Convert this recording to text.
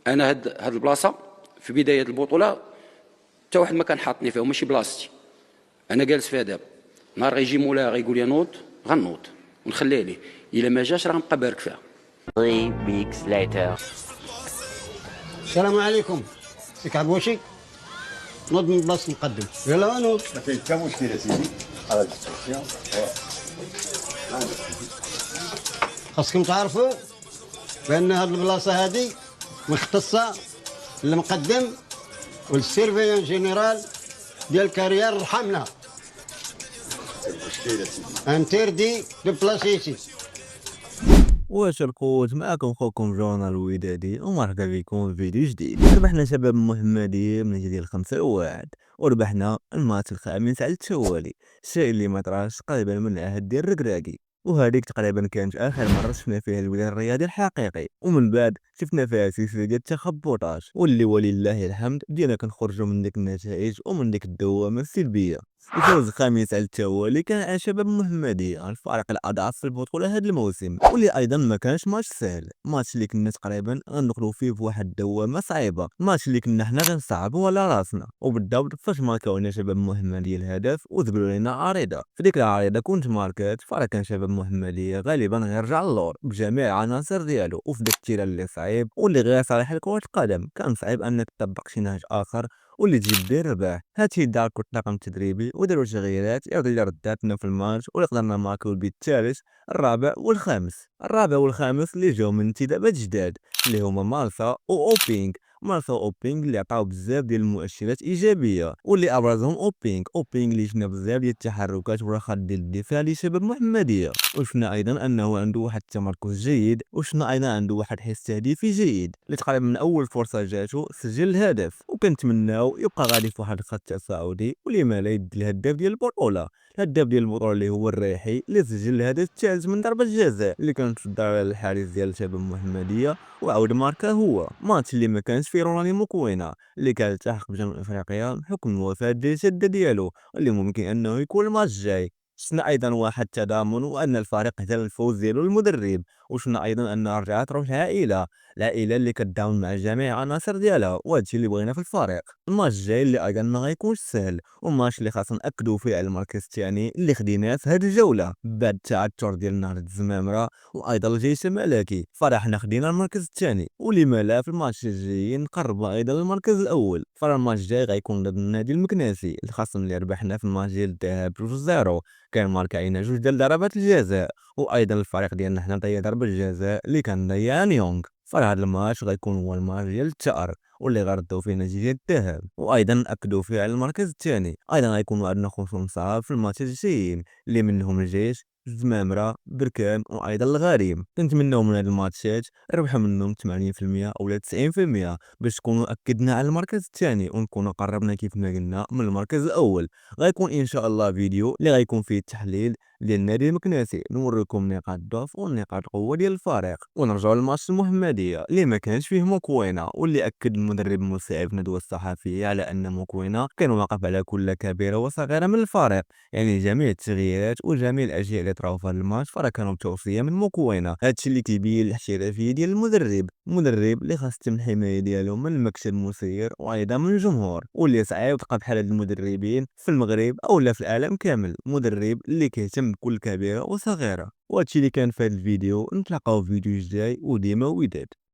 انا هاد البلاصه في بدايه البطوله حتى واحد ما كان حاطني فيها وماشي بلاصتي. انا جالس فيها دابا. نهار غيجي مولاها غيقول لي نوض غنوض ونخليها ليه. الا ما جاش راه غنبقى بارك فيها. 3 weeks later. السلام عليكم. سيك عبوشي نوض من بلاصة المقدم. يلا نوض. ما كاين حتى مشكل يا سيدي على الديسكسيون. خاصكم تعرفوا بأن هاد البلاصة هادي مختصة للمقدم والسيرفيون جينيرال ديال الكارير الحاملة. المشكل يا سيدي انتردي دو بلاسيتي. واش القوت معكم خوكم جورنال الودادي ومرحبا بكم في فيديو جديد. ربحنا شباب المحمدية من ديال 5-1 وربحنا الماتش الخامس على التوالي، الشيء اللي ما طراش تقريبا من العهد ديال الركراكي، وهذيك تقريبا كانت اخر مره شفنا فيها الوداد الرياضي الحقيقي، ومن بعد شفنا فيها سلسله ديال التخبطات واللي ولله الحمد بدينا كنخرجوا من ديك النتائج ومن ديك الدوامه السلبيه. الفوز الخامس على التوالي كان على شباب المحمدية، الفريق الأضعف في البطولة هذا الموسم، واللي أيضا ما كانش ماتش سهل، ماتش اللي كنا تقريبا غندخلوا فيه في واحد الدوامة صعيبة، ماتش اللي كنا حنا غنصعبوا على راسنا، وبالضبط فاش ماركاونا شباب المحمدية الهدف وذبلوا لنا عريضة. في ديك العريضة كنت ماركات فريق شباب المحمدية غالبا غيرجع للور بجميع العناصر ديالو، وفي داك التيران اللي صعيب واللي غير صالح لكرة القدم كان صعيب أنك تطبق شي نهج آخر واللي تجيب بيه الرباح. هادشي دار الطاقم التدريبي وداروا تغييرات اللي رداتنا في الماتش واللي قدرنا نماركو البيت الثالث الرابع والخامس. الرابع والخامس اللي جاو من انتدابات جداد اللي هما مالسا واوبينغ. مالسا واوبينغ اللي عطاو بزاف ديال المؤشرات ايجابيه واللي ابرزهم اوبينغ اللي شفنا بزاف ديال التحركات والرخات ديال الدفاع لشباب محمديه، وشفنا ايضا انه عنده واحد التمركز جيد، وشفنا ايضا عنده واحد حس تهديفي جيد اللي تقريبا من اول فرصه جاتو سجل الهدف، وكنتمناو يبقى غادي في واحد الخط تصاعدي ولما لا يدي الهداف ديال البطوله. الهداف ديال البطوله اللي هو الريحي اللي سجل الهدف الثالث من ضربه جزاء اللي كانت في الدار الحارس ديال شباب المحمديه، وعاود ماركا هو ماتش اللي ما كانش فيه رونالي مكوينه اللي كان التحق بجنوب افريقيا بحكم الوفاه ديال الجده ديالو، اللي ممكن انه يكون الماتش الجاي. شفنا ايضا واحد التضامن وان الفريق اهتم الفوز ديالو للمدرب، وشفنا ايضا ان رجعت روح العائله اللي كتعاون مع جميع العناصر ديالها، وهادشي اللي بغينا في الفريق. الماتش الجاي اللي ايضا ما غيكونش سهل، والماتش اللي خاصنا ناكدوا فيه على المركز الثاني اللي خديناه في هذه الجوله بعد التعثر ديال نهضه الزمامره وايضا الجيش الملكي، فرحنا خدينا المركز الثاني ولما لا في الماتش الجاي نقرب ايضا المركز الاول. فالماتش الجاي غيكون ضد النادي المكناسي الخصم اللي ربحنا في الماتش ديال الذهاب 2-0، كان ماركا علينا جوج ديال ضربات الجزاء، وايضا الفريق ديالنا حنا ضيع ضربه الجزاء اللي كان ضيع نيونغ. فهاد الماتش غيكون هو الماتش ديال الثأر واللي غردوا فيه نتيجة الذهاب، وايضا اكدوا فيه على المركز الثاني. ايضا غيكون عندنا خصوم صعاب في الماتش الجايين اللي منهم الجيش الزمامرة بركان وايضا الغريم. كنتمناو من هاد الماتشات ربحوا منهم 80% او 90% باش تكونوا اكدنا على المركز الثاني ونكونوا قربنا كيف ما قلنا من المركز الاول. غيكون ان شاء الله فيديو اللي غيكون فيه التحليل ديال النادي المكناسي، نوريكم نقاط الضعف ونقاط القوه ديال الفريق، ونرجعوا للماتش المحمديه اللي ما كانش فيه مكوينه واللي اكد المدرب المساعد في الندوه الصحفيه على ان مكوينه كان واقف على كل كبيره وصغيره من الفريق، يعني جميع التغييرات وجميع الاشياء اللي طراو في هذا الماتش فراه كانوا بتوصيه من مكوينه. هادشي اللي كيبين الاحترافيه ديال المدرب اللي خاص تم الحمايه ديالو من المكتب المسير وايضا من الجمهور، واللي صعيب تلقى بحال هاد المدربين في المغرب او لا في العالم كامل، مدرب اللي كيهتم بكل كبيره وصغيره. وهادشي اللي كان في هذا الفيديو، نتلاقاو في فيديو جاي وديما وداد.